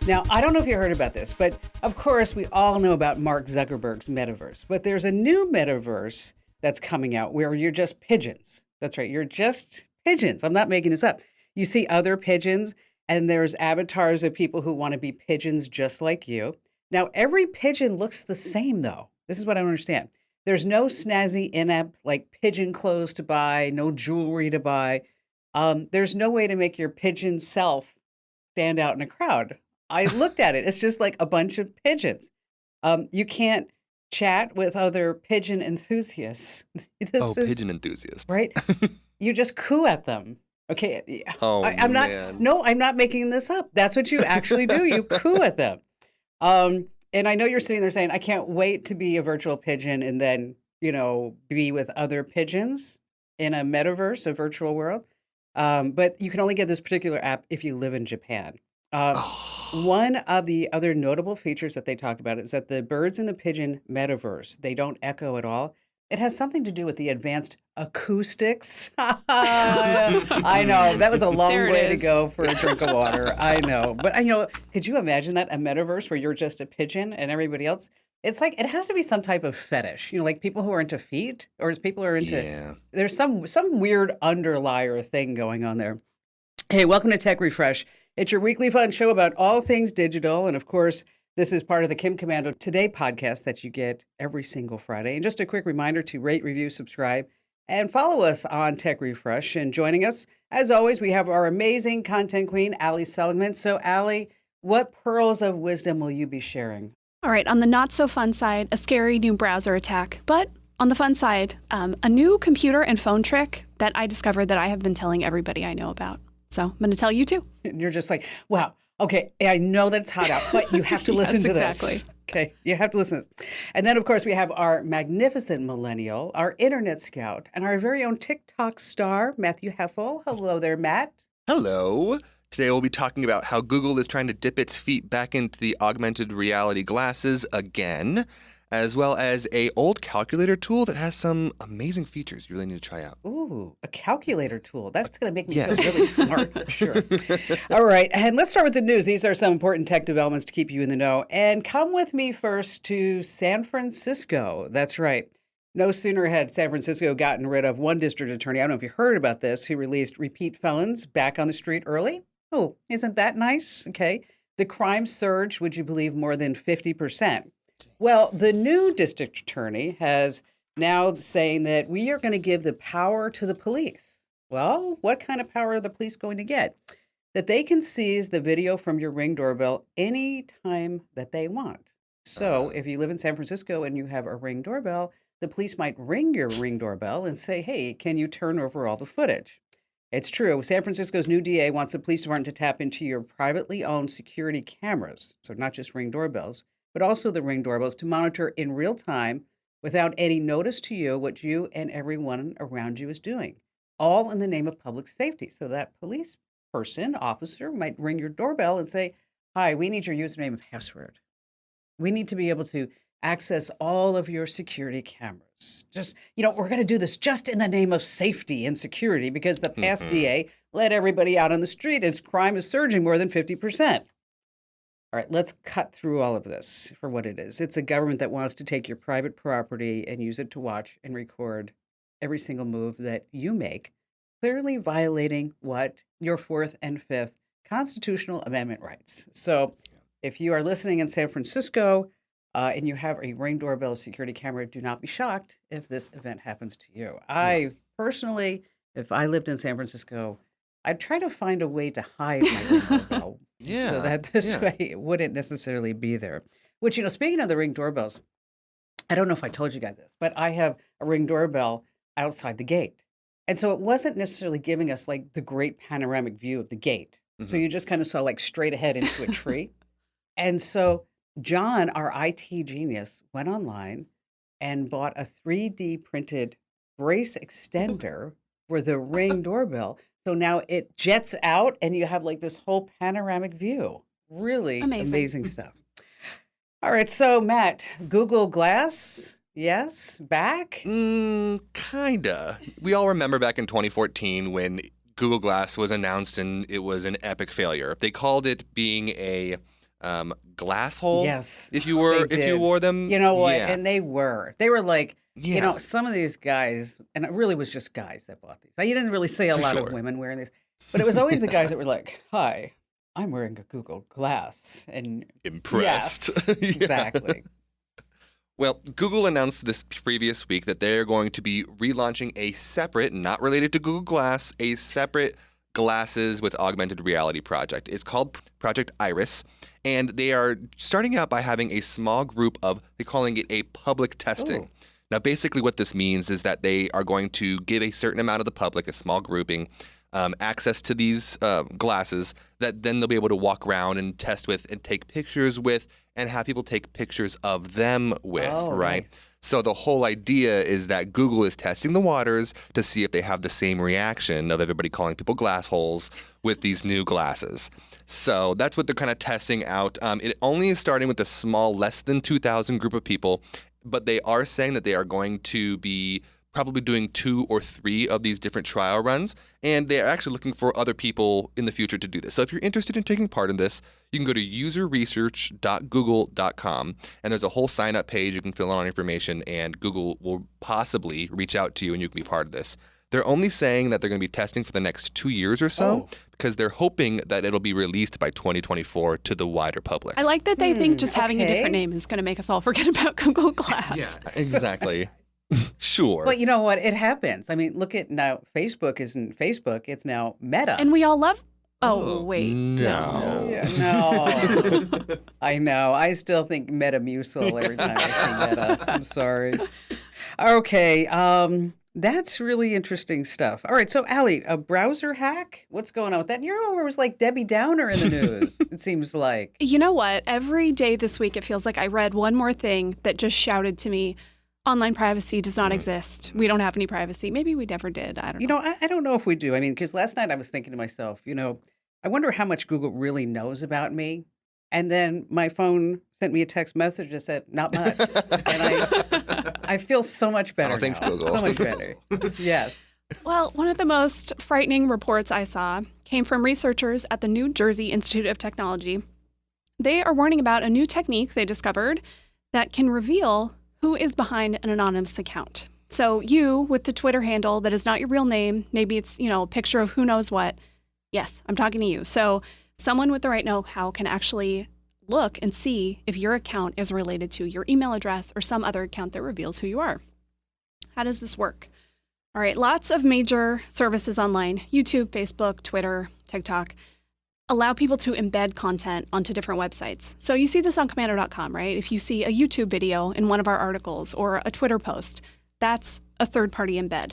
Now, I don't know if you heard about this, but of course, we all know about Mark Zuckerberg's metaverse. But there's a new metaverse that's coming out where you're just pigeons. That's right, you're just pigeons. I'm not making this up. You see other pigeons, and there's avatars of people who want to be pigeons just like you. Now, every pigeon looks the same, though. This is what I don't understand. There's no snazzy in-app like pigeon clothes to buy, no jewelry to buy. There's no way to make your pigeon self stand out in a crowd. I looked at it. It's just like a bunch of pigeons. You can't chat with other pigeon enthusiasts. Oh, This is pigeon enthusiasts. right. You just coo at them. Okay. Oh, I'm not. man. No, I'm not making this up. That's what you actually do. You coo at them. And I know you're sitting there saying, "I can't wait to be a virtual pigeon and then be with other pigeons in a metaverse, a virtual world." But you can only get this particular app if you live in Japan. Um, Oh, One of the other notable features that they talk about is that the birds in the pigeon metaverse, they don't echo at all. It has something to do with the advanced acoustics. I know that was a long There it way to is. go for a drink of water. I know, but could you imagine that a metaverse where you're just a pigeon and everybody else? It's like it has to be some type of fetish, like people who are into feet, or people who are into. yeah. There's some weird underlier thing going on there. Hey, welcome to Tech Refresh. It's your weekly fun show about all things digital. And of course, this is part of the Kim Commando Today podcast that you get every single Friday. And just a quick reminder to rate, review, subscribe, and follow us on Tech Refresh. And joining us, as always, we have our amazing content queen, Ali Seligman. So, Ali, what pearls of wisdom will you be sharing? All right, on the not so fun side, a scary new browser attack. But on the fun side, a new computer and phone trick that I discovered that I have been telling everybody I know about. So I'm going to tell you too. And you're just like, wow, okay, I know that it's hot out, but you have to listen to this. Exactly. Okay, you have to listen to this. And then, of course, we have our magnificent millennial, our internet scout, and our very own TikTok star, Matthew Heffel. Hello there, Matt. Hello. Today we'll be talking about how Google is trying to dip its feet back into the augmented reality glasses again, as well as a old calculator tool that has some amazing features you really need to try out. Ooh, a calculator tool. That's going to make me Yes. feel really smart, for sure. All right, and let's start with the news. These are some important tech developments to keep you in the know. And come with me first to San Francisco. That's right. No sooner had San Francisco gotten rid of one district attorney, I don't know if you heard about this, who released repeat felons back on the street early. Oh, isn't that nice? Okay. The crime surged, would you believe, more than 50%. Well, the new district attorney has now saying that we are going to give the power to the police. Well, what kind of power are the police going to get? That they can seize the video from your Ring doorbell any time that they want. So if you live in San Francisco and you have a Ring doorbell, the police might ring your Ring doorbell and say, hey, can you turn over all the footage? It's true. San Francisco's new DA wants the police department to tap into your privately owned security cameras, so not just Ring doorbells, but also the Ring doorbells to monitor in real time without any notice to you what you and everyone around you is doing, all in the name of public safety. So that police person, officer, might ring your doorbell and say, hi, we need your username and password. We need to be able to access all of your security cameras. Just, we're going to do this just in the name of safety and security because the past DA let everybody out on the street as crime is surging more than 50%. All right, let's cut through all of this for what it is. It's a government that wants to take your private property and use it to watch and record every single move that you make, clearly violating what? Your Fourth and Fifth constitutional amendment rights. So if you are listening in San Francisco and you have a Ring doorbell security camera, do not be shocked if this event happens to you. I personally, if I lived in San Francisco, I'd try to find a way to hide my Ring doorbell so that this way it wouldn't necessarily be there. Which, speaking of the Ring doorbells, I don't know if I told you guys this, but I have a Ring doorbell outside the gate. And so it wasn't necessarily giving us like the great panoramic view of the gate. So you just kind of saw like straight ahead into a tree. And so John, our IT genius, went online and bought a 3D printed brace extender for the Ring doorbell. So now it jets out and you have like this whole panoramic view. Really amazing stuff. All right. So, Matt, Google Glass, yes, back? Kinda. We all remember back in 2014 when Google Glass was announced and it was an epic failure. They called it being a glass hole. Yes, If you they wore did. them, You know what? yeah, And they were like, yeah, some of these guys, and it really was just guys that bought these. You didn't really see a for lot of sure. women wearing these, but it was always the guys that were like, "Hi, I'm wearing a Google Glass," and Impressed. yes, Yeah. exactly. Well, Google announced this previous week that they're going to be relaunching a separate, not related to Google Glass, a separate glasses with augmented reality project. It's called Project Iris, and they are starting out by having a small group of, they're calling it a public testing. Ooh. Now, basically what this means is that they are going to give a certain amount of the public, a small grouping, access to these glasses that then they'll be able to walk around and test with and take pictures with and have people take pictures of them with, Oh, right? nice. So the whole idea is that Google is testing the waters to see if they have the same reaction of everybody calling people glass holes with these new glasses. So that's what they're kind of testing out. It only is starting with a small, less than 2,000 group of people, but they are saying that they are going to be probably doing 2 or 3 of these different trial runs, and they are actually looking for other people in the future to do this. So if you're interested in taking part in this, you can go to userresearch.google.com, and there's a whole sign-up page. You can fill in all information, and Google will possibly reach out to you, and you can be part of this. They're only saying that they're going to be testing for the next 2 years or so, Oh. because they're hoping that it'll be released by 2024 to the wider public. I like that they think just having a okay. different name is going to make us all forget about Google Glass. Yeah, exactly. Sure. But you know what? It happens. I mean, look at now. Facebook isn't Facebook. It's now Meta. And we all love. Oh, Oh, wait. no. Yeah, no. I know. I still think Metamucil every time I see Meta. I'm sorry. Okay. That's really interesting stuff. All right. So, Allie, a browser hack? What's going on with that? You're always like Debbie Downer in the news, it seems like. You know what? Every day this week, it feels like I read one more thing that just shouted to me, online privacy does not exist. We don't have any privacy. Maybe we never did. I don't know. I don't know if we do. I mean, because last night I was thinking to myself, I wonder how much Google really knows about me. And then my phone sent me a text message that said, not much. And I feel so much better. Oh, thanks, now. Google. So much better. Yes. Well, one of the most frightening reports I saw came from researchers at the New Jersey Institute of Technology. They are warning about a new technique they discovered that can reveal who is behind an anonymous account. So you, with the Twitter handle that is not your real name, maybe it's, a picture of who knows what. Yes, I'm talking to you. So someone with the right know-how can actually look and see if your account is related to your email address or some other account that reveals who you are. How does this work? All right, lots of major services online, YouTube, Facebook, Twitter, TikTok, allow people to embed content onto different websites. So you see this on Commando.com, right? If you see a YouTube video in one of our articles or a Twitter post, that's a third-party embed.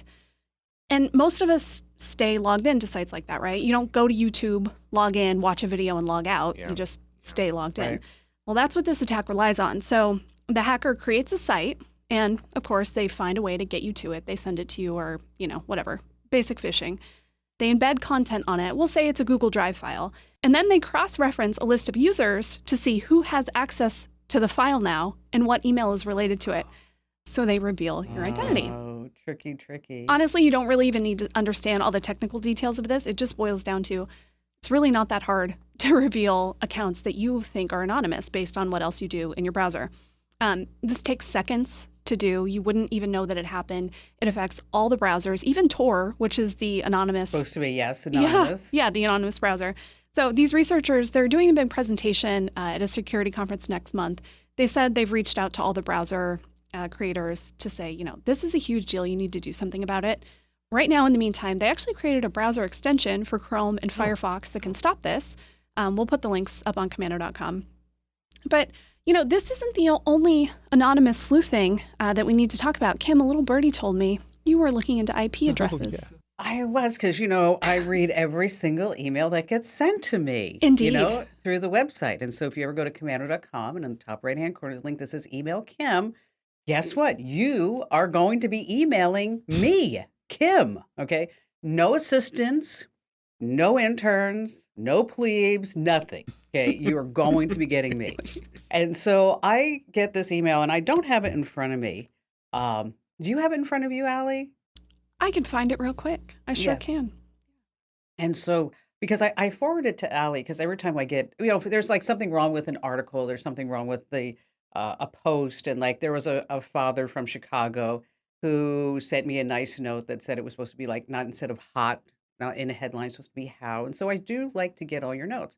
And most of us stay logged into sites like that, right? You don't go to YouTube, log in, watch a video, and log out. Yeah. You just stay logged in. Right. Well, that's what this attack relies on. So the hacker creates a site, and of course, they find a way to get you to it. They send it to you or, whatever, basic phishing. They embed content on it. We'll say it's a Google Drive file. And then they cross-reference a list of users to see who has access to the file now and what email is related to it. So they reveal your identity. Oh, tricky. Honestly, you don't really even need to understand all the technical details of this. It just boils down to it's really not that hard to reveal accounts that you think are anonymous based on what else you do in your browser. This takes seconds to do. You wouldn't even know that it happened. It affects all the browsers, even Tor, which is the anonymous. Supposed to be, yes, anonymous. Yeah, the anonymous browser. So these researchers, they're doing a big presentation at a security conference next month. They said they've reached out to all the browser creators to say, this is a huge deal. You need to do something about it. Right now, in the meantime, they actually created a browser extension for Chrome and Firefox that can stop this. We'll put the links up on Commando.com. But, this isn't the only anonymous sleuthing that we need to talk about. Kim, a little birdie told me you were looking into IP addresses. Oh, yeah. I was, because, I read every single email that gets sent to me. Indeed. Through the website. And so if you ever go to Commando.com and in the top right-hand corner, there's a link that says Email Kim. Guess what? You are going to be emailing me, Kim, okay? No assistants, no interns, no plebes, nothing, okay? You are going to be getting me. And so I get this email, and I don't have it in front of me. Do you have it in front of you, Allie? I can find it real quick. I sure Yes. can. And so because I forward it to Allie because every time I get, if there's like something wrong with an article, there's something wrong with a post, and like there was a father from Chicago who sent me a nice note that said it was supposed to be like not instead of hot, not in a headline, it's supposed to be how. And so I do like to get all your notes.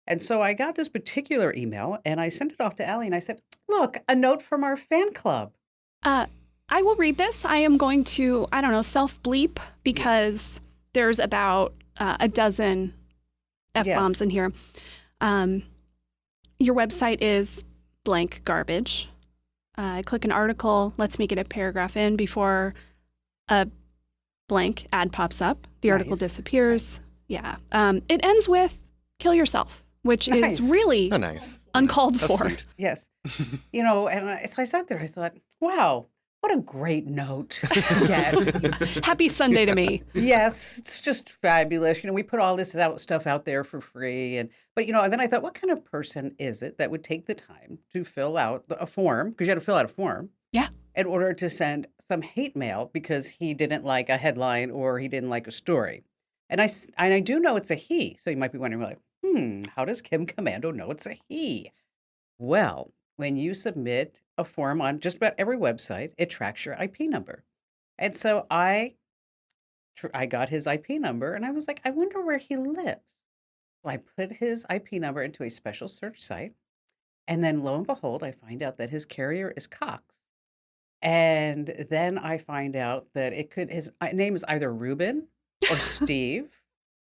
And so I got this particular email and I sent it off to Allie and I said, look, a note from our fan club. I will read this. I am going to, I don't know, self-bleep because there's about a dozen F-bombs Yes. in here. Your website is blank garbage. I click an article, lets me get a paragraph in before a blank ad pops up. The article Nice. disappears. Yeah. It ends with kill yourself, which Nice. is really Oh, nice. uncalled That's for. sweet. Yes. So I sat there, I thought, wow, what a great note to get. Happy Sunday to me. Yes, it's just fabulous. We put all this stuff out there for free. But and then I thought, what kind of person is it that would take the time to fill out a form, because you had to fill out a form, Yeah. in order to send some hate mail because he didn't like a headline or he didn't like a story. And I do know it's a he. So you might be wondering, like, how does Kim Commando know it's a he? Well, when you submit a form on just about every website, it tracks your IP number. And so I got his IP number and I was like, I wonder where he lives. So I put his IP number into a special search site. And then lo and behold, I find out that his carrier is Cox. And then I find out that his name is either Ruben or Steve.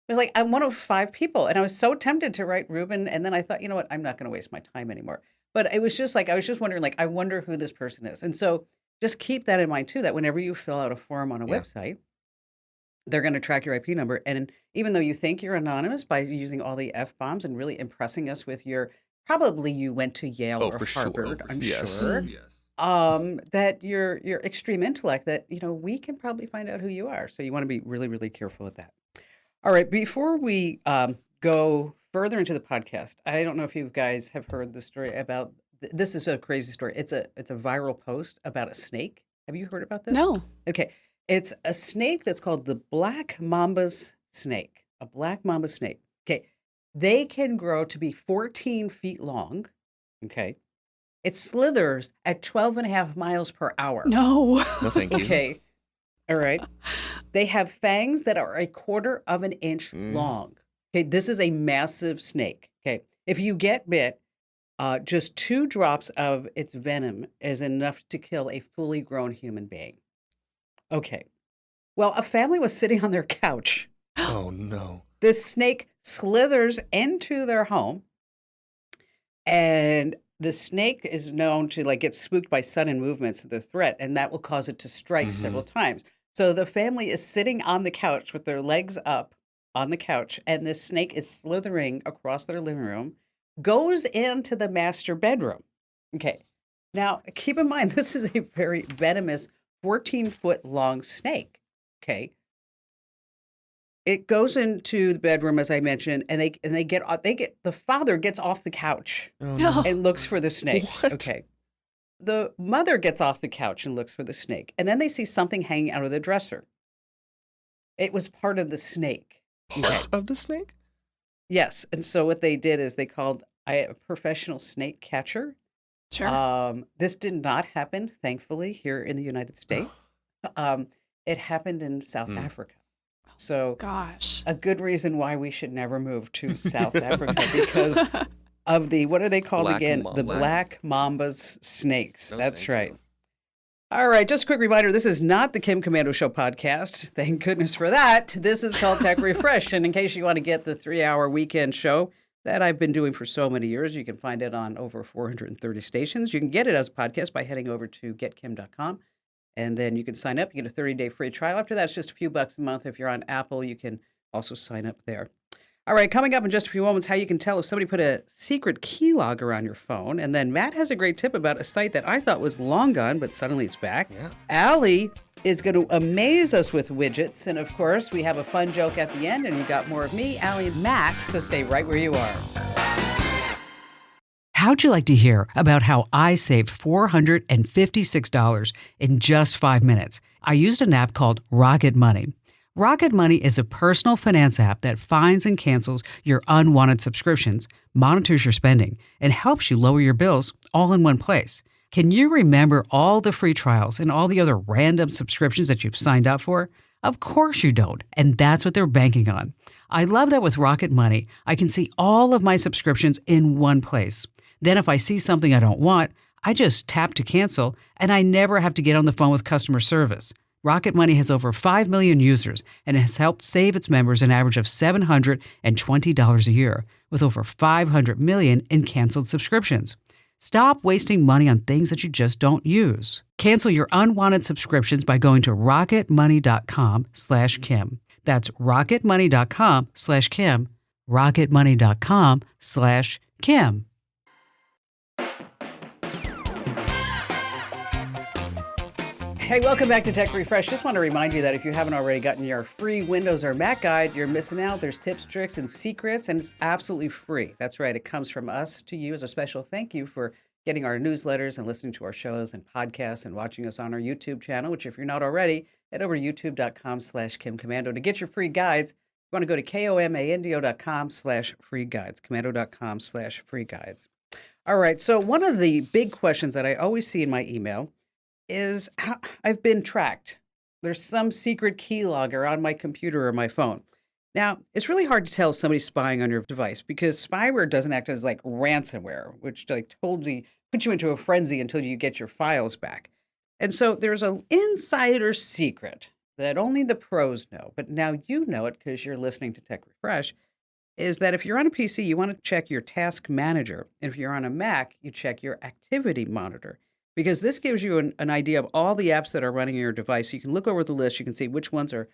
It was like, I'm one of 5 people. And I was so tempted to write Ruben. And then I thought, you know what? I'm not going to waste my time anymore. But it was just like, I was just wondering, like, I wonder who this person is. And so just keep that in mind, too, that whenever you fill out a form on a Yeah. website, they're going to track your IP number. And even though you think you're anonymous by using all the F-bombs and really impressing us with probably you went to Yale Oh, or for sure. Harvard, I'm Yes. sure, Yes. that your extreme intellect, that, we can probably find out who you are. So you want to be really, really careful with that. All right. Before we go further into the podcast, I don't know if you guys have heard the story about, this is a crazy story. It's a viral post about a snake. Have you heard about this? No. Okay. It's a snake that's called the black mamba's snake, a black mamba snake. Okay. They can grow to be 14 feet long. Okay. It slithers at 12 and a half miles per hour. No. No, thank you. Okay. All right. They have fangs that are 1/4 of an inch Mm. long. Okay. This is a massive snake. Okay. If you get bit, just 2 drops of its venom is enough to kill a fully grown human being. Okay. Well, a family was sitting on their couch. Oh, no. This snake slithers into their home, and the snake is known to get spooked by sudden movements of the threat, and that will cause it to strike several times. So the family is sitting on the couch with their legs up on the couch, and this snake is slithering across their living room, goes into the master bedroom. Okay. Now, keep in mind, this is a very venomous 14-foot long snake. Okay. It goes into the bedroom, as I mentioned, and the father gets off the couch Oh, No. no. and looks for the snake. What? Okay. The mother gets off the couch and looks for the snake, and then they see something hanging out of the dresser. It was part of the snake. Part of the snake? Yes. And so what they did is they called a professional snake catcher. Sure. This did not happen, thankfully, here in the United States. It happened in South Africa. So Gosh. a good reason why we should never move to South Africa because of what are they called Black again? The mambas. black mamba's snakes. No, That's thank right. you. All right, just a quick reminder, this is not the Kim Commando Show podcast. Thank goodness for that. This is called Tech Refresh. And in case you want to get the 3-hour weekend show that I've been doing for so many years, you can find it on over 430 stations. You can get it as a podcast by heading over to getkim.com. And then you can sign up. You get a 30-day free trial. After that, it's just a few bucks a month. If you're on Apple, you can also sign up there. All right, coming up in just a few moments, how you can tell if somebody put a secret keylogger on your phone. And then Matt has a great tip about a site that I thought was long gone, but suddenly it's back. Yeah. Allie is going to amaze us with widgets. And of course, we have a fun joke at the end. And you got more of me, Allie, and Matt. So stay right where you are. How'd you like to hear about how I saved $456 in just 5 minutes? I used an app called Rocket Money. Rocket Money is a personal finance app that finds and cancels your unwanted subscriptions, monitors your spending, and helps you lower your bills all in one place. Can you remember all the free trials and all the other random subscriptions that you've signed up for? Of course you don't, and that's what they're banking on. I love that with Rocket Money, I can see all of my subscriptions in one place. Then if I see something I don't want, I just tap to cancel, and I never have to get on the phone with customer service. Rocket Money has over 5 million users and has helped save its members an average of $720 a year, with over 500 million in canceled subscriptions. Stop wasting money on things that you just don't use. Cancel your unwanted subscriptions by going to rocketmoney.com/Kim. That's rocketmoney.com/Kim. rocketmoney.com/Kim. Hey, welcome back to Tech Refresh. Just want to remind you that if you haven't already gotten your free Windows or Mac guide, you're missing out. There's tips, tricks, and secrets, and it's absolutely free. That's right. It comes from us to you as a special thank you for getting our newsletters and listening to our shows and podcasts and watching us on our YouTube channel, which if you're not already, head over to youtube.com/Kim Commando to get your free guides. You want to go to komando.com/free guides, commando.com/free guides. All right. So one of the big questions that I always see in my email is how I've been tracked. There's some secret keylogger on my computer or my phone. Now, it's really hard to tell if somebody's spying on your device because spyware doesn't act as like ransomware, which totally puts you into a frenzy until you get your files back. And so there's an insider secret that only the pros know, but now you know it because you're listening to Tech Refresh, is that if you're on a PC, you want to check your task manager. And if you're on a Mac, you check your activity monitor. Because this gives you an idea of all the apps that are running on your device. You can look over the list. You can see which ones are,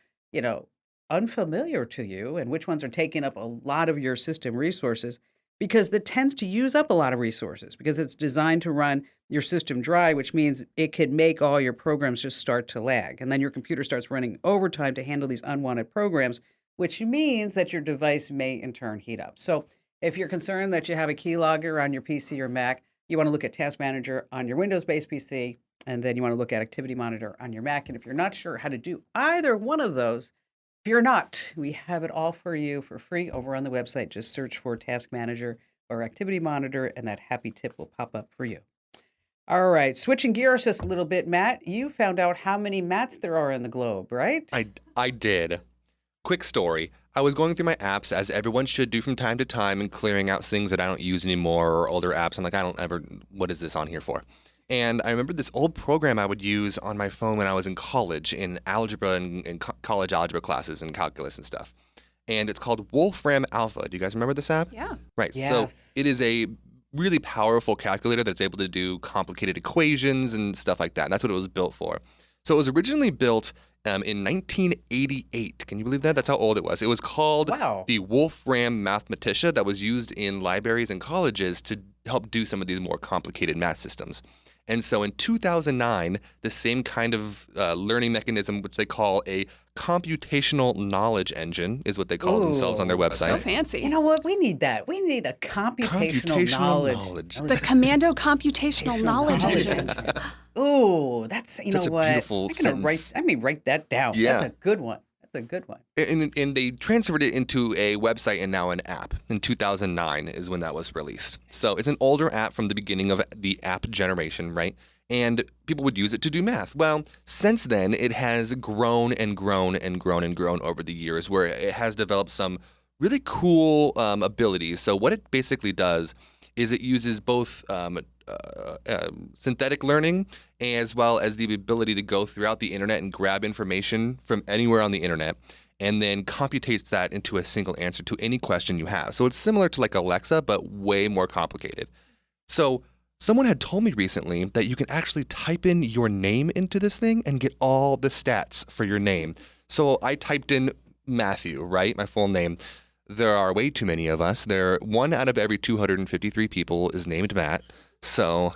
unfamiliar to you and which ones are taking up a lot of your system resources because it tends to use up a lot of resources because it's designed to run your system dry, which means it could make all your programs just start to lag. And then your computer starts running overtime to handle these unwanted programs, which means that your device may in turn heat up. So if you're concerned that you have a keylogger on your PC or Mac, you want to look at Task Manager on your Windows-based PC, and then you want to look at Activity Monitor on your Mac. And if you're not sure how to do either one of those, if you're not, we have it all for you for free over on the website. Just search for Task Manager or Activity Monitor, and that happy tip will pop up for you. All right, switching gears just a little bit, Matt. You found out how many Matts there are in the globe, right? I did. Quick story. I was going through my apps, as everyone should do from time to time, and clearing out things that I don't use anymore or older apps. I'm like, what is this on here for? And I remember this old program I would use on my phone when I was in college, in algebra and college algebra classes and calculus and stuff. And it's called Wolfram Alpha. Do you guys remember this app? Yeah. Right. Yes. So it is a really powerful calculator that's able to do complicated equations and stuff like that. And that's what it was built for. So it was originally built in 1988. Can you believe that? That's how old it was. It was called the Wolfram Mathematica, that was used in libraries and colleges to help do some of these more complicated math systems. And so in 2009, the same kind of learning mechanism, which they call a computational knowledge engine, is what they call themselves on their website. So fancy. You know what? We need that. We need a computational knowledge. The Commando Computational Knowledge Engine. Oh, that's, you Such know a what? beautiful sentence. I may write that down. Yeah. That's a good one. That's a good one. And they transferred it into a website and now an app. In 2009 is when that was released. So it's an older app from the beginning of the app generation, right? And people would use it to do math. Well, since then, it has grown and grown and grown and grown over the years, where it has developed some really cool abilities. So what it basically does is it uses both synthetic learning as well as the ability to go throughout the internet and grab information from anywhere on the internet and then computates that into a single answer to any question you have. So it's similar to like Alexa, but way more complicated. So someone had told me recently that you can actually type in your name into this thing and get all the stats for your name. So I typed in Matthew, right? My full name. There are way too many of us. One out of every 253 people is named Matt. So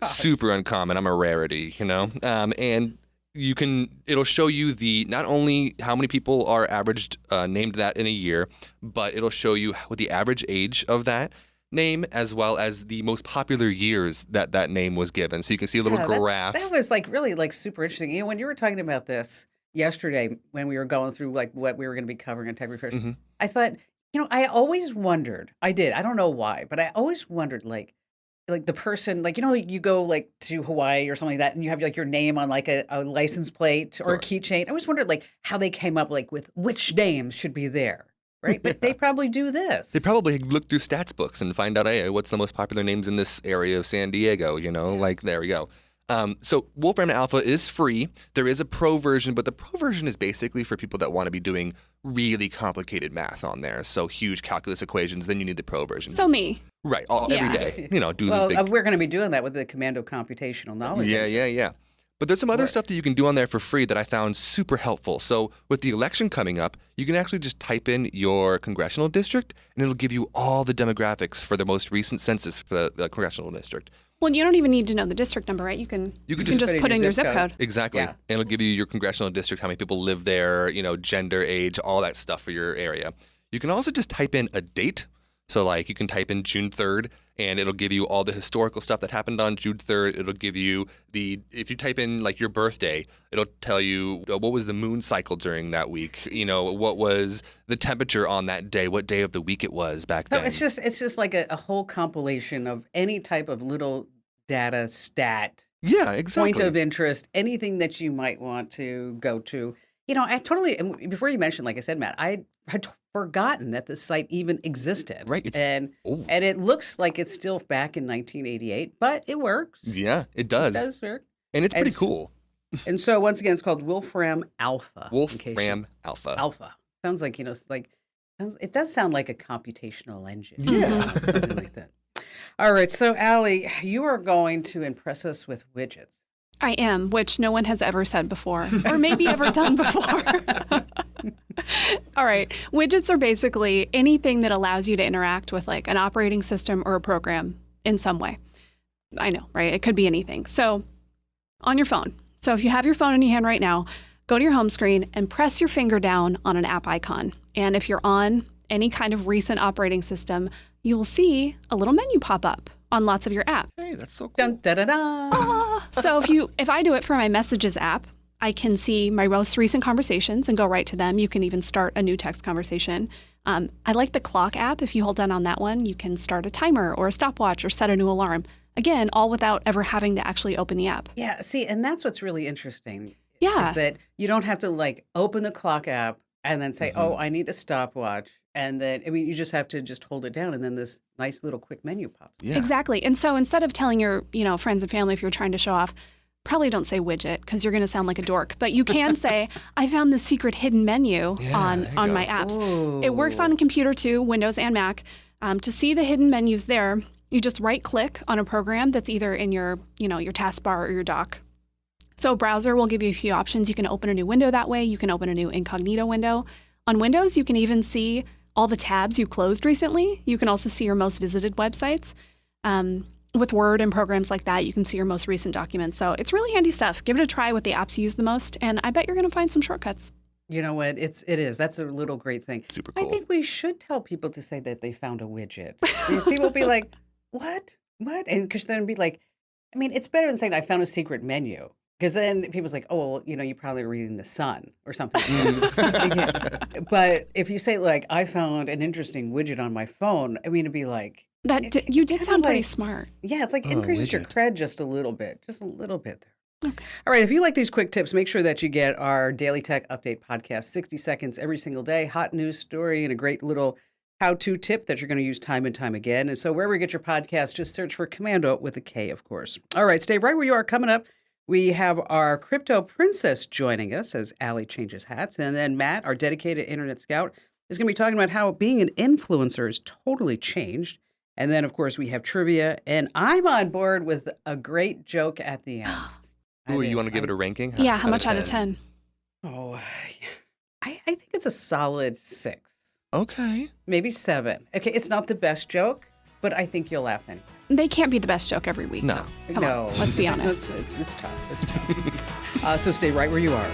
super uncommon. I'm a rarity, you know? And it'll show you not only how many people are averaged named that in a year, but it'll show you what the average age of that name, as well as the most popular years that name was given. So you can see a little graph. That was really super interesting. You know, when you were talking about this, yesterday when we were going through like what we were going to be covering on Tech Refresh. Hmm. I thought, I always wondered. I did. I don't know why, but I always wondered like the person, like you go like to Hawaii or something like that, and you have like your name on like a license plate or a Sure. keychain. I always wondered like how they came up like with which names should be there, right? But they Yeah. probably do They this. probably look through stats books and find out, hey, what's the most popular names in this area of San Diego, Yeah. like there we go. So Wolfram Alpha is free. There is a pro version, but the pro version is basically for people that want to be doing really complicated math on there. So huge calculus equations, then you need the pro version. So me. Right, every Yeah. day, do the Well, big. we're going to be doing that with the Commando Computational Knowledge Yeah, Engine. yeah, yeah. But there's some other Right. stuff that you can do on there for free that I found super helpful. So with the election coming up, you can actually just type in your congressional district, and it'll give you all the demographics for the most recent census for the congressional district. Well, you don't even need to know the district number, right? You can just put in your zip code. Exactly. Yeah. And it'll give you your congressional district, how many people live there, gender, age, all that stuff for your area. You can also just type in a date. So like you can type in June 3rd and it'll give you all the historical stuff that happened on June 3rd. It'll give you if you type in like your birthday, it'll tell you what was the moon cycle during that week, what was the temperature on that day, what day of the week it was back So then. it's just like a whole compilation of any type of little data stat Yeah, exactly. point of interest, anything that you might want to go to. I totally, and before you mentioned, like I said, Matt, I had forgotten that this site even existed. Right, it's And old. it looks like it's still back in 1988, but it works. Yeah, it It does. does work. And it's And pretty cool. And so once again, it's called Wolfram Alpha. in case you- Wolfram Alpha. Alpha. Sounds like, it does sound like a computational engine. Yeah. Something like that. All right. So, Allie, you are going to impress us with widgets. I am, which no one has ever said before, or maybe ever done before. All right. Widgets are basically anything that allows you to interact with like an operating system or a program in some way. I know, right? It could be anything. So on your phone. So if you have your phone in your hand right now, go to your home screen and press your finger down on an app icon. And if you're on any kind of recent operating system, you will see a little menu pop up on lots of your apps. Hey, that's so cool. Dun, da, da, da. So if I do it for my Messages app, I can see my most recent conversations and go right to them. You can even start a new text conversation. I like the Clock app. If you hold down on that one, you can start a timer or a stopwatch or set a new alarm. Again, all without ever having to actually open the app. Yeah. See, and that's what's really interesting. Yeah. Is that you don't have to like open the Clock app and then say, oh, I need a stopwatch. And then, you just have to just hold it down and then this nice little quick menu pops up. Yeah. Exactly. And so instead of telling your, friends and family if you're trying to show off, probably don't say widget because you're going to sound like a dork. But you can say, I found this secret hidden menu Yeah, on there you go. my apps. It works on a computer too, Windows and Mac. To see the hidden menus there, you just right click on a program that's either in your, your taskbar or your dock. So browser will give you a few options. You can open a new window that way. You can open a new incognito window. On Windows, you can even see all the tabs you closed recently. You can also see your most visited websites. With Word and programs like that, you can see your most recent documents. So it's really handy stuff. Give it a try with the apps you use the most, and I bet you're going to find some shortcuts. You know what? It is. That's a little great thing. Super I cool. think we should tell people to say that they found a widget. People will be like, what? What? And because then be like, it's better than saying I found a secret menu. Because then people's like, oh, well, you probably reading The Sun or something. Yeah. But if you say like, I found an interesting widget on my phone, it'd be like, You did kinda sound pretty like- smart. yeah, it's like Oh, increases your widget. cred just a little bit there. Okay. All right, if you like these quick tips, make sure that you get our Daily Tech Update podcast, 60 seconds every single day, hot news story, and a great little how-to tip that you're going to use time and time again. And so wherever you get your podcast, just search for Commando with a K, of course. All right, stay right where you are. Coming up, we have our crypto princess joining us as Allie changes hats. And then Matt, our dedicated internet scout, is going to be talking about how being an influencer is totally changed. And then, of course, we have trivia. And I'm on board with a great joke at the end. Ooh, you want to give it a ranking? Yeah, how much out of 10? Oh, I think it's a solid 6, Okay. maybe 7. Okay, it's not the best joke, but I think you'll laugh anyway. They can't be the best joke every week. No. Come no, on, let's be honest. It's tough. It's tough. So stay right where you are.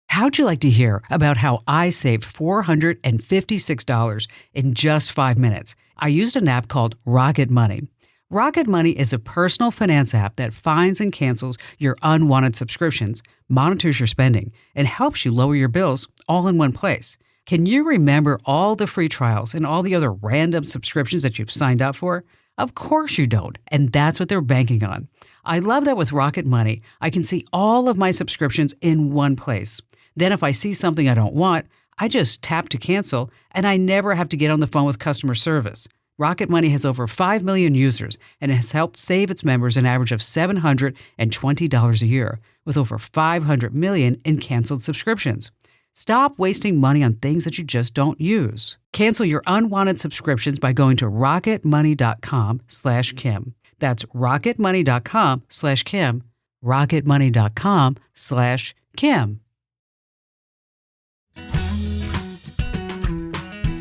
How'd you like to hear about how I saved $456 in just 5 minutes? I used an app called Rocket Money. Rocket Money is a personal finance app that finds and cancels your unwanted subscriptions, monitors your spending, and helps you lower your bills all in one place. Can you remember all the free trials and all the other random subscriptions that you've signed up for? Of course you don't, and that's what they're banking on. I love that with Rocket Money, I can see all of my subscriptions in one place. Then if I see something I don't want, I just tap to cancel, and I never have to get on the phone with customer service. Rocket Money has over 5 million users and has helped save its members an average of $720 a year, with over 500 million in canceled subscriptions. Stop wasting money on things that you just don't use. Cancel your unwanted subscriptions by going to rocketmoney.com/Kim. That's rocketmoney.com/Kim. rocketmoney.com/Kim.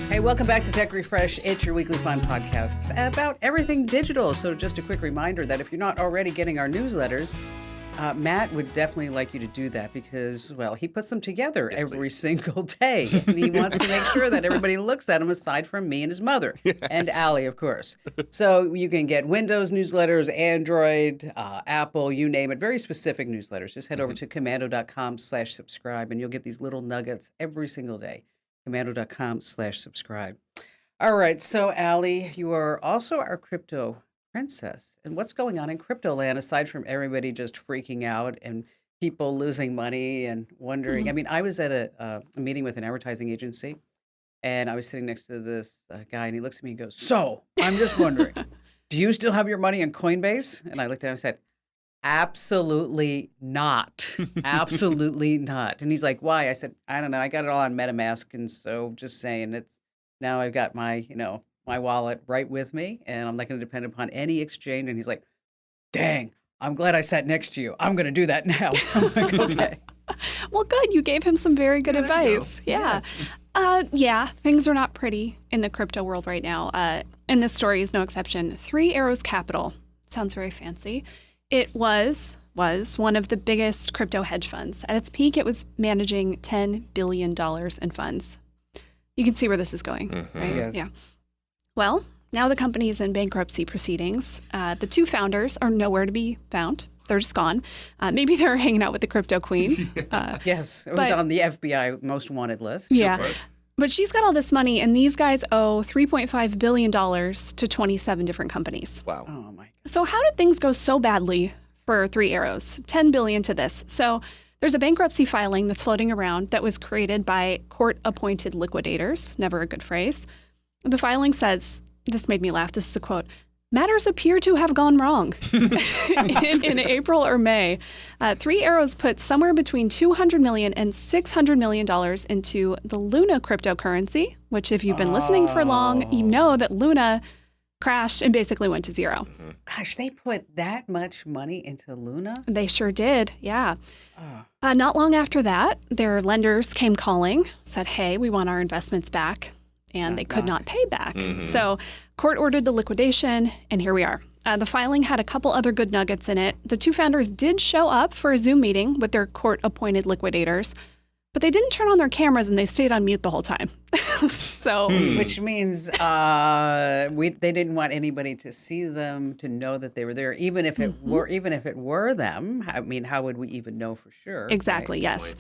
Hey, welcome back to Tech Refresh. It's your weekly fun podcast about everything digital. So just a quick reminder that if you're not already getting our newsletters, Matt would definitely like you to do that because, well, he puts them together every single day. And he wants to make sure that everybody looks at them aside from me and his mother and Allie, of course. So you can get Windows newsletters, Android, Apple, you name it, very specific newsletters. Just head over to commando.com/subscribe and you'll get these little nuggets every single day. commando.com/subscribe. All right. So, Allie, you are also our crypto princess. And what's going on in crypto land aside from everybody just freaking out and people losing money and wondering? I mean, I was at a meeting with an advertising agency and I was sitting next to this guy and he looks at me and goes, "So, I'm just wondering, do you still have your money in Coinbase?" And I looked at him and said, "Absolutely not. Absolutely not." And he's like, "Why?" I said, "I don't know. I got it all on MetaMask. And so just saying now I've got my, my wallet right with me and I'm not going to depend upon any exchange." And he's like, "Dang, I'm glad I sat next to you. I'm going to do that now." I'm like, okay. Well, good. You gave him some very good advice. Yeah. Yes. Things are not pretty in the crypto world right now. And this story is no exception. Three Arrows Capital. Sounds very fancy. It was one of the biggest crypto hedge funds. At its peak, it was managing $10 billion in funds. You can see where this is going, right? Yes. Yeah. Well, now the company is in bankruptcy proceedings. The two founders are nowhere to be found. They're just gone. Maybe they're hanging out with the crypto queen. Yes, it was on the FBI most wanted list. Yeah. Super. But she's got all this money, and these guys owe $3.5 billion to 27 different companies. Wow. Oh, my. So how did things go so badly for Three Arrows? $10 billion to this. So there's a bankruptcy filing that's floating around that was created by court-appointed liquidators. Never a good phrase. The filing says, this made me laugh, this is a quote, "Matters appear to have gone wrong." in April or May, Three Arrows put somewhere between $200 million and $600 million into the Luna cryptocurrency, which if you've been listening for long, you know that Luna crashed and basically went to zero. Gosh, they put that much money into Luna? They sure did, yeah. Oh. Not long after that, their lenders came calling, said, "Hey, we want our investments back." And they could not pay back. So court ordered the liquidation, and here we are. The filing had a couple other good nuggets in it. The two founders did show up for a Zoom meeting with their court-appointed liquidators, but they didn't turn on their cameras and they stayed on mute the whole time. So, Which means they didn't want anybody to see them, to know that they were there, even if it were them. I mean, how would we even know for sure? exactly, right? yes.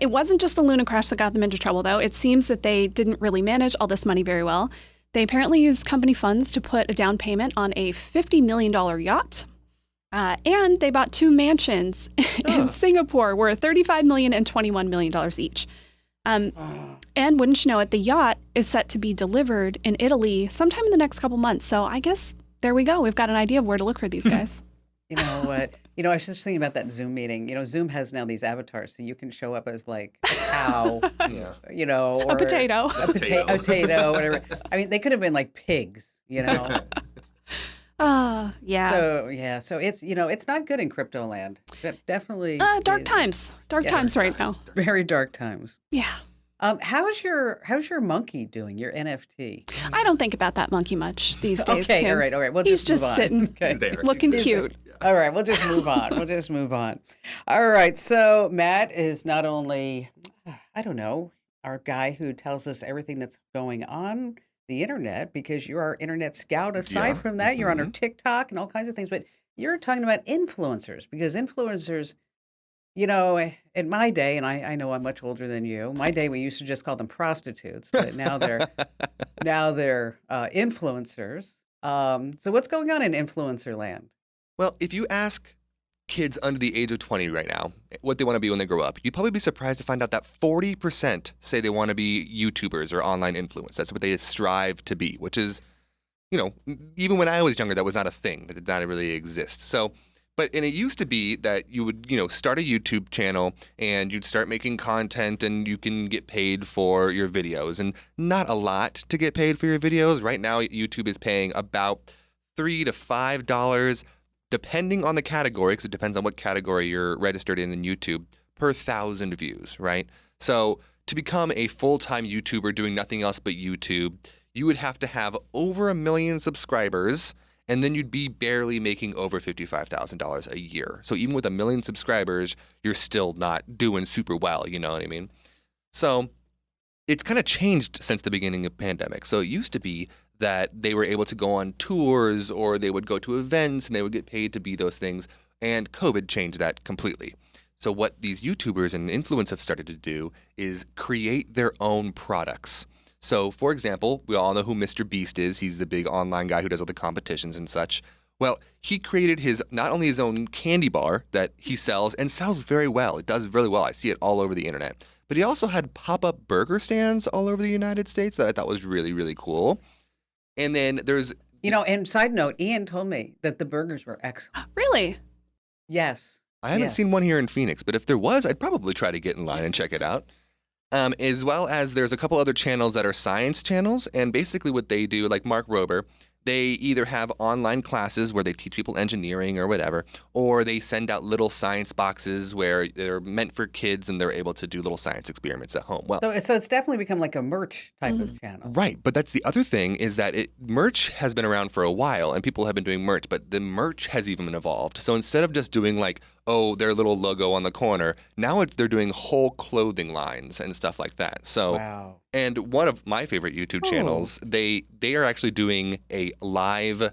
It wasn't just the Luna crash that got them into trouble, though. It seems that they didn't really manage all this money very well. They apparently used company funds to put a down payment on a $50 million yacht. And they bought two mansions in Singapore worth $35 million and $21 million each. And wouldn't you know it, the yacht is set to be delivered in Italy sometime in the next couple months. So I guess there we go. We've got an idea of where to look for these guys. You know what? I was just thinking about that Zoom meeting. Zoom has now these avatars, so you can show up as like a cow, Yeah. or A potato. potato, whatever. I mean, they could have been like pigs, Yeah. So it's it's not good in crypto land. Definitely Dark times. Dark times right now. very dark times. Yeah. How's your monkey doing? Your NFT? I don't think about that monkey much these days. Okay, Kim. all right. We'll He's just move just on. sitting, Okay. There. looking He's- cute. All right, we'll just move on. All right, so Matt is not only, I don't know, our guy who tells us everything that's going on the internet because you're our internet scout. Aside Yeah. from that, you're on our TikTok and all kinds of things. But you're talking about influencers because influencers, in my day, and I know I'm much older than you. My day, we used to just call them prostitutes, but now they're influencers. So what's going on in influencer land? Well, if you ask kids under the age of 20 right now what they want to be when they grow up, you'd probably be surprised to find out that 40% say they want to be YouTubers or online influencers. That's what they strive to be, which is, even when I was younger, that was not a thing. That did not really exist. And it used to be that you would, start a YouTube channel and you'd start making content and you can get paid for your videos, and not a lot to get paid for your videos. Right now, YouTube is paying about $3 to $5, depending on the category, because it depends on what category you're registered in YouTube, per 1,000 views, right? So to become a full-time YouTuber doing nothing else but YouTube, you would have to have over 1 million subscribers, and then you'd be barely making over $55,000 a year. So even with 1 million subscribers, you're still not doing super well, you know what I mean? So it's kind of changed since the beginning of the pandemic. So it used to be that they were able to go on tours or they would go to events and they would get paid to be those things. And COVID changed that completely. So what these YouTubers and influencers have started to do is create their own products. So, for example, we all know who Mr. Beast is. He's the big online guy who does all the competitions and such. Well, he created not only his own candy bar that he sells and sells very well. It does really well. I see it all over the internet. But he also had pop-up burger stands all over the United States that I thought was really, really cool. And then there's... And side note, Ian told me that the burgers were excellent. Really? Yes. I haven't seen one here in Phoenix, but if there was, I'd probably try to get in line and check it out. As well as there's a couple other channels that are science channels, and basically what they do, like Mark Rober, they either have online classes where they teach people engineering or whatever, or they send out little science boxes where they're meant for kids and they're able to do little science experiments at home. Well, so it's definitely become like a merch type of channel. Right, but that's the other thing is that merch has been around for a while and people have been doing merch, but the merch has even evolved. So instead of just doing their little logo on the corner, now they're doing whole clothing lines and stuff like that. So, wow. And one of my favorite YouTube channels, they are actually doing a live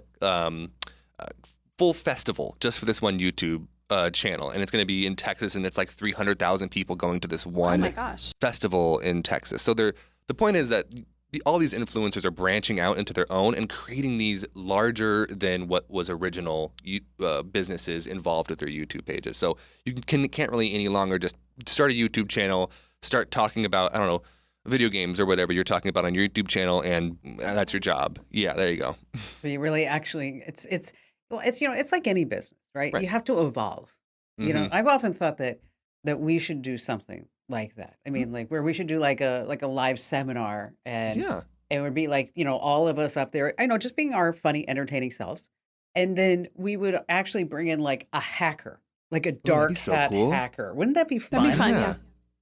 full festival just for this one YouTube channel, and it's going to be in Texas, and it's like 300,000 people going to this one festival in Texas. So the point is that all these influencers are branching out into their own and creating these larger than what was original businesses involved with their YouTube pages. So you can't really any longer just start a YouTube channel, start talking about, I don't know, video games or whatever you're talking about on your YouTube channel, and that's your job. Yeah, there you go. So you really actually, it's like any business, right? You have to evolve. I've often thought that we should do something like that. I mean, like where we should do like a live seminar, and it would be like, all of us up there, I know, just being our funny, entertaining selves. And then we would actually bring in like a hacker, like a dark hat hacker. Wouldn't that be fun? That'd be fun, yeah.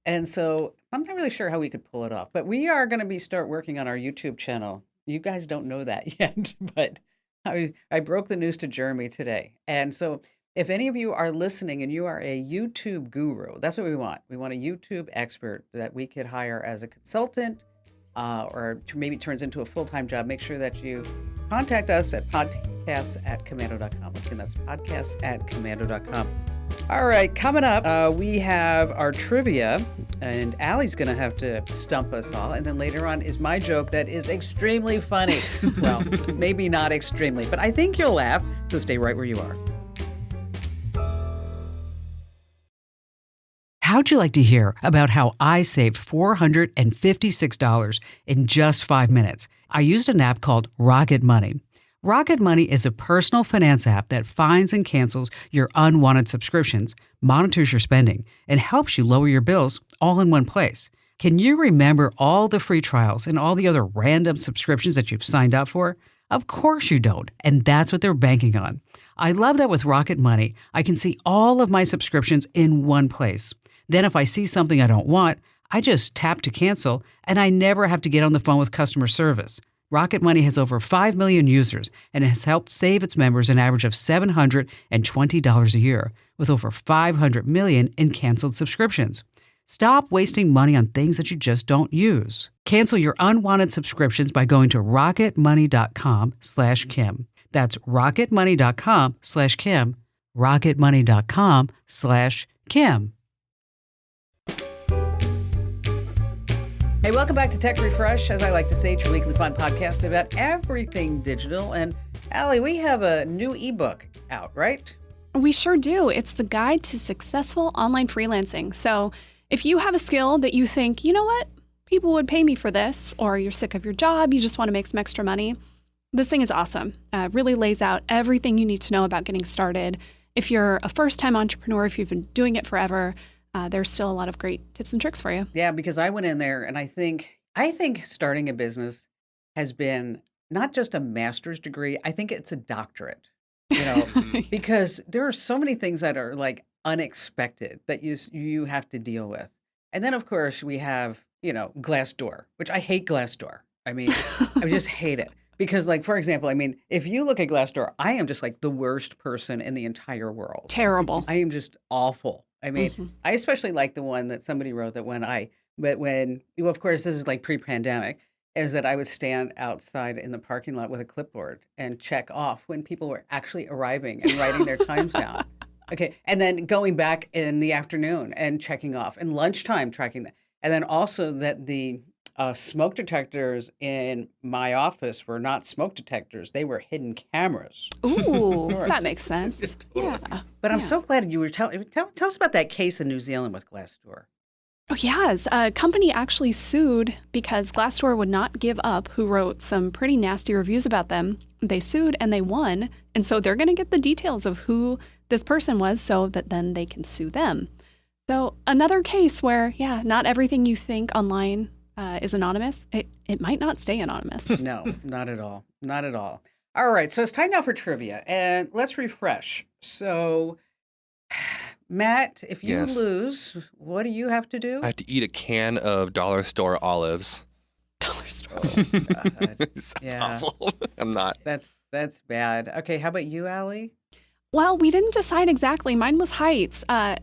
And so I'm not really sure how we could pull it off, but we are going to start working on our YouTube channel. You guys don't know that yet, but I broke the news to Jeremy today. And so if any of you are listening and you are a YouTube guru, that's what we want. We want a YouTube expert that we could hire as a consultant or maybe turns into a full-time job. Make sure that you contact us at podcasts@commando.com. Again, that's podcasts@commando.com. All right, coming up, we have our trivia, and Allie's going to have to stump us all. And then later on is my joke that is extremely funny. Well, maybe not extremely, but I think you'll laugh, so stay right where you are. How'd you like to hear about how I saved $456 in just 5 minutes? I used an app called Rocket Money. Rocket Money is a personal finance app that finds and cancels your unwanted subscriptions, monitors your spending, and helps you lower your bills all in one place. Can you remember all the free trials and all the other random subscriptions that you've signed up for? Of course you don't, and that's what they're banking on. I love that with Rocket Money, I can see all of my subscriptions in one place. Then if I see something I don't want, I just tap to cancel, and I never have to get on the phone with customer service. Rocket Money has over 5 million users and has helped save its members an average of $720 a year, with over 500 million in canceled subscriptions. Stop wasting money on things that you just don't use. Cancel your unwanted subscriptions by going to rocketmoney.com/Kim. That's rocketmoney.com/Kim. rocketmoney.com/Kim. Hey, welcome back to Tech Refresh. As I like to say, it's your weekly fun podcast about everything digital. And Allie, we have a new ebook out, right? We sure do. It's the guide to successful online freelancing. So if you have a skill that you think, you know what, people would pay me for this, or you're sick of your job, you just want to make some extra money, this thing is awesome. Really lays out everything you need to know about getting started. If you're a first-time entrepreneur, if you've been doing it forever, there's still a lot of great tips and tricks for you. Yeah, because I went in there and I think starting a business has been not just a master's degree, I think it's a doctorate. Because there are so many things that are like unexpected that you have to deal with. And then of course we have, Glassdoor, which I hate Glassdoor. I mean, I just hate it. Because like, for example, if you look at Glassdoor, I am just like the worst person in the entire world. Terrible. I am just awful. I especially like the one that somebody wrote that of course, this is like pre-pandemic, is that I would stand outside in the parking lot with a clipboard and check off when people were actually arriving and writing their times down. Okay. And then going back in the afternoon and checking off, and lunchtime tracking that. And then also that the smoke detectors in my office were not smoke detectors. They were hidden cameras. Ooh, that makes sense. Yeah. But I'm so glad you were tell us about that case in New Zealand with Glassdoor. Oh, yes. A company actually sued because Glassdoor would not give up, who wrote some pretty nasty reviews about them. They sued and they won. And so they're going to get the details of who this person was so that then they can sue them. So another case where, not everything you think online is anonymous. It might not stay anonymous. No, not at all. Not at all. All right. So it's time now for trivia. And let's refresh. So, Matt, if you lose, what do you have to do? I have to eat a can of dollar store olives. Dollar store. Oh, God. Sounds awful. I'm not. That's bad. Okay, how about you, Allie? Well, we didn't decide exactly. Mine was heights. I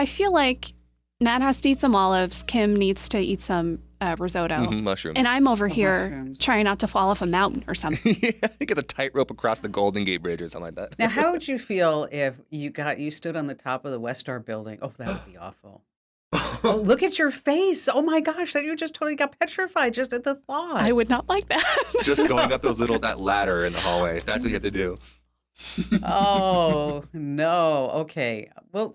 feel like Matt has to eat some olives. Kim needs to eat some risotto. Mushrooms. And I'm over here trying not to fall off a mountain or something. You get the tightrope across the Golden Gate Bridge or something like that. Now, how would you feel if you stood on the top of the West Star building? Oh, that would be awful. Oh, look at your face. Oh my gosh, that you just totally got petrified just at the thought. I would not like that. Just going up that ladder in the hallway. That's what you have to do. Oh, no. Okay. Well,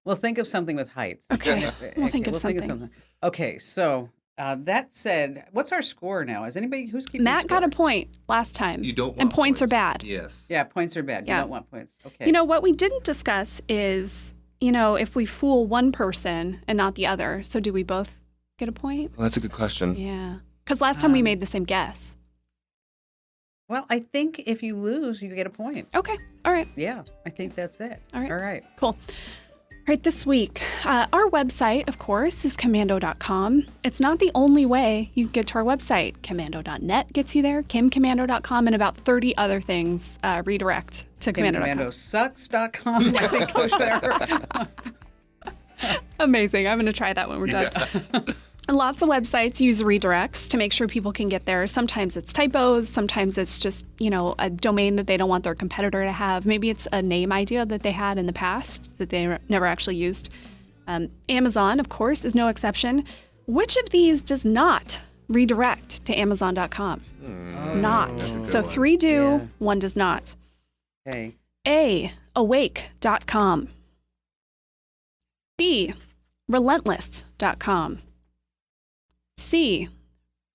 we'll think of something with heights. Okay. We'll think of something. Okay, so that said, what's our score now? Is anybody who's keeping Matt score? got a point last time. You don't want and points are bad. Yes. Yeah, points are bad. Yeah. You don't want points. Okay. What we didn't discuss is, if we fool one person and not the other, so do we both get a point? Well, that's a good question. Yeah. Because last time we made the same guess. Well, I think if you lose, you get a point. Okay. All right. Yeah, I think that's it. All right. All right. Cool. All right, this week, our website, of course, is commando.com. It's not the only way you can get to our website. Commando.net gets you there, kimcommando.com, and about 30 other things redirect to commando.com. Commandosucks.com, I think, goes there. Amazing. I'm going to try that when we're done. And lots of websites use redirects to make sure people can get there. Sometimes it's typos. Sometimes it's just, a domain that they don't want their competitor to have. Maybe it's a name idea that they had in the past that they never actually used. Amazon, of course, is no exception. Which of these does not redirect to Amazon.com? Not. So 3 do, 1 does not. Okay. A, awake.com. B, relentless.com. C,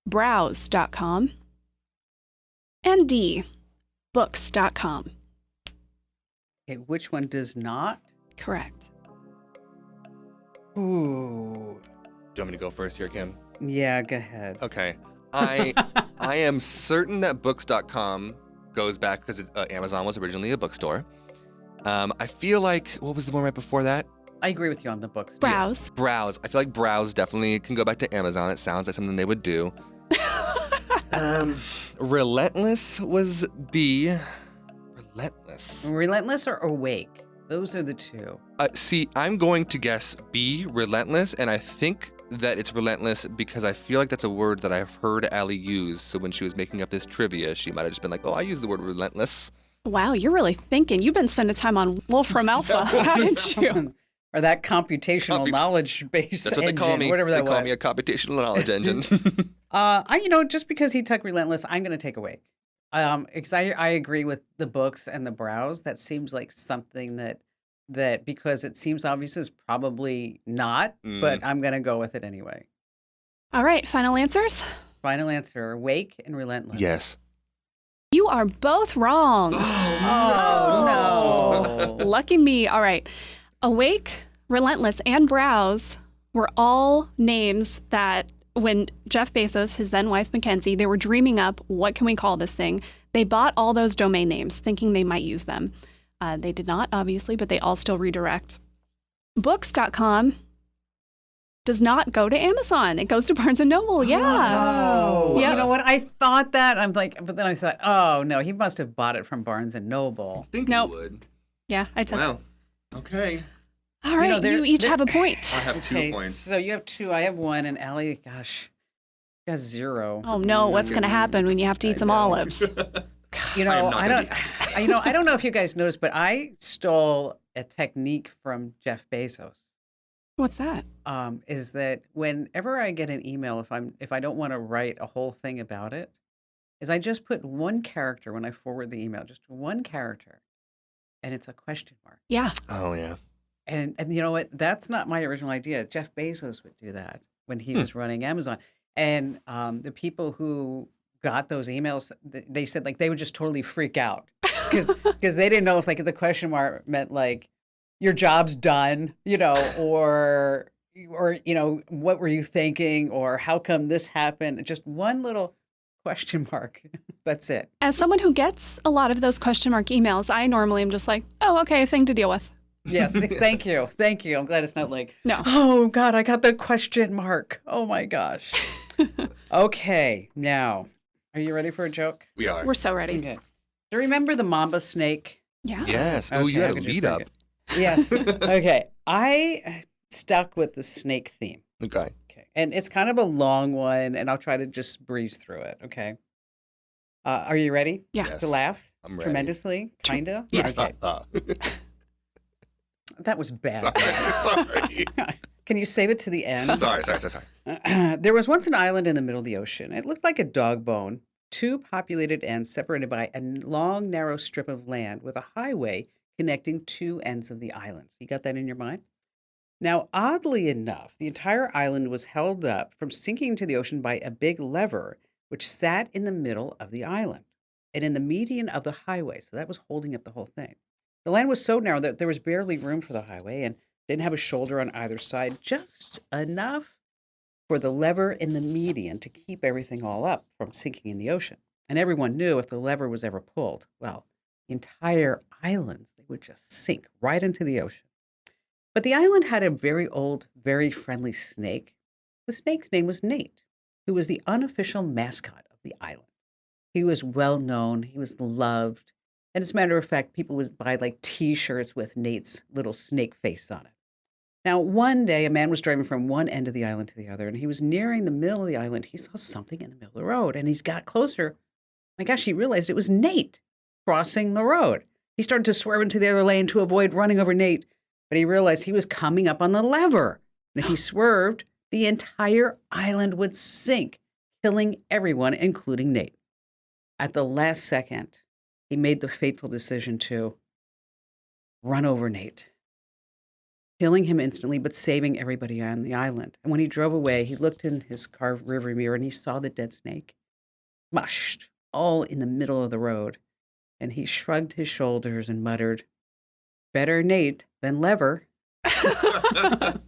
browse.com. And D, books.com. Okay, which one does not? Correct. Ooh. Do you want me to go first here, Kim? Yeah, go ahead. Okay. I am certain that books.com goes back because Amazon was originally a bookstore. I feel like, what was the one right before that? I agree with you on the books. Browse. Yeah, browse. I feel like browse definitely can go back to Amazon. It sounds like something they would do. Relentless was B. Relentless. Relentless or awake? Those are the two. See, I'm going to guess B, relentless, and I think that it's relentless because I feel like that's a word that I've heard Allie use. So when she was making up this trivia, she might have just been like, oh, I use the word relentless. Wow, you're really thinking. You've been spending time on Wolfram Alpha, haven't you? Or that computational knowledge base That's what engine, they call me. whatever that They call was. me a computational knowledge engine. Just because he took relentless, I'm going to take awake. Because I agree with the books and the browse. That seems like something that because it seems obvious is probably not, but I'm going to go with it anyway. All right, final answers? Final answer, awake and relentless. Yes. You are both wrong. Oh, no. Lucky me. All right. Awake, relentless, and browse were all names that when Jeff Bezos, his then wife Mackenzie, they were dreaming up, what can we call this thing? They bought all those domain names thinking they might use them. They did not, obviously, but they all still redirect. Books.com does not go to Amazon. It goes to Barnes & Noble. Yeah. Oh, Yep. You know what? I thought that. But then I thought, oh, no, he must have bought it from Barnes & Noble. I think Nope. you would. Yeah, I tested. Well, okay. All right, you each have a point. I have 2 points. So you have 2, I have 1, and Allie, gosh, got 0. Oh no, what's going to happen when you have to eat some olives? You I am know, not I gonna don't. I don't know if you guys noticed, but I stole a technique from Jeff Bezos. What's that? Is that whenever I get an email, if I don't want to write a whole thing about it, is I just put one character when I forward the email, just one character, and it's a question mark. Yeah. Oh, yeah. And you know what? That's not my original idea. Jeff Bezos would do that when he was running Amazon. And the people who got those emails, they said like they would just totally freak out because they didn't know if like the question mark meant like your job's done, or what were you thinking, or how come this happened? Just one little question mark. That's it. As someone who gets a lot of those question mark emails, I normally am just like, oh, okay, a thing to deal with. Yes, thank you. Thank you. I'm glad it's not like, No. oh, God, I got the question mark. Oh, my gosh. Okay, now, are you ready for a joke? We are. We're so ready. Okay. Do you remember the mamba snake? Yeah. Yes. Oh, Okay, you had I a could just lead think up. it. Yes. Okay. I stuck with the snake theme. Okay. Okay. And it's kind of a long one, and I'll try to just breeze through it. Okay. Are you ready Yeah. Yes. to laugh I'm ready. tremendously? Kind of? Yes. Okay. That was bad. Sorry. Can you save it to the end? Sorry. There was once an island in the middle of the ocean. It looked like a dog bone, 2 populated ends separated by a long, narrow strip of land with a highway connecting 2 ends of the island. So you got that in your mind? Now, oddly enough, the entire island was held up from sinking into the ocean by a big lever, which sat in the middle of the island and in the median of the highway. So that was holding up the whole thing. The land was so narrow that there was barely room for the highway and didn't have a shoulder on either side, just enough for the lever in the median to keep everything all up from sinking in the ocean. And everyone knew if the lever was ever pulled, well, the entire islands, they would just sink right into the ocean. But the island had a very old, very friendly snake. The snake's name was Nate, who was the unofficial mascot of the island. He was well known, he was loved. And as a matter of fact, people would buy like T-shirts with Nate's little snake face on it. Now, one day, a man was driving from one end of the island to the other, and he was nearing the middle of the island. He saw something in the middle of the road, and he's got closer. My gosh, he realized it was Nate crossing the road. He started to swerve into the other lane to avoid running over Nate, but he realized he was coming up on the lever. And if he swerved, the entire island would sink, killing everyone, including Nate. At the last second, he made the fateful decision to run over Nate, killing him instantly, but saving everybody on the island. And when he drove away, he looked in his car rearview mirror and he saw the dead snake, mushed, all in the middle of the road. And he shrugged his shoulders and muttered, "Better Nate than lever." That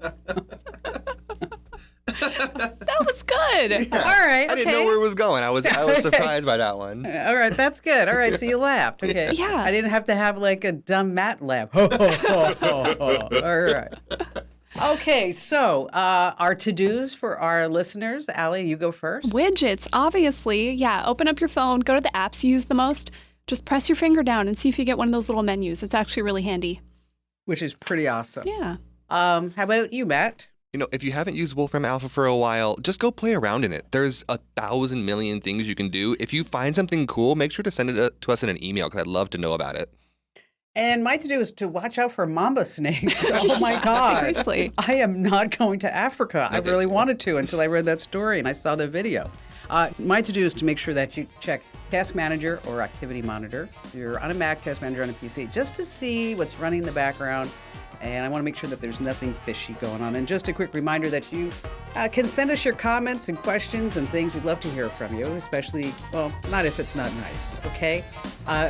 was good. Yeah. All right, I didn't know okay. where it was going. I was surprised by that one. All right, that's good. All right, so you laughed. Okay. Yeah. I didn't have to have like a dumb Matt laugh. All right. Okay, so our to-dos for our listeners. Allie, you go first. Widgets, obviously. Yeah, open up your phone, go to the apps you use the most. Just press your finger down and see if you get one of those little menus. It's actually really handy. which is pretty awesome. Yeah. How about you, Matt? If you haven't used Wolfram Alpha for a while, just go play around in it. There's 1,000 million things you can do. If you find something cool, make sure to send it to us in an email because I'd love to know about it. And my to-do is to watch out for mamba snakes. Oh, my God. Seriously. I am not going to Africa. I really wanted to until I read that story and I saw the video. My to-do is to make sure that you check Task Manager or Activity Monitor. If you're on a Mac, Task Manager on a PC, just to see what's running in the background. And I want to make sure that there's nothing fishy going on. And just a quick reminder that you can send us your comments and questions and things. We'd love to hear from you, especially, well, not if it's not nice, okay?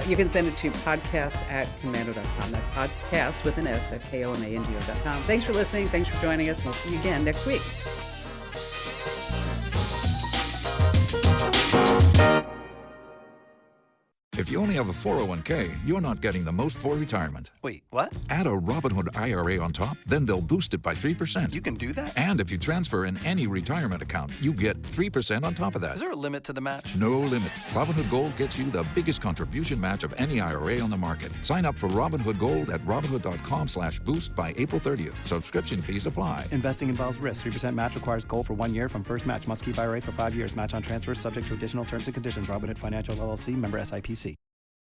You can send it to podcasts@komando.com. That's podcast with an S at komando.com. Thanks for listening. Thanks for joining us. And we'll see you again next week. If you only have a 401k, you're not getting the most for retirement. Wait, what? Add a Robinhood IRA on top, then they'll boost it by 3%. You can do that? And if you transfer in any retirement account, you get 3% on top of that. Is there a limit to the match? No limit. Robinhood Gold gets you the biggest contribution match of any IRA on the market. Sign up for Robinhood Gold at Robinhood.com/boost by April 30th. Subscription fees apply. Investing involves risk. 3% match requires gold for 1 year from first match. Must keep IRA for 5 years. Match on transfers subject to additional terms and conditions. Robinhood Financial LLC, member SIPC.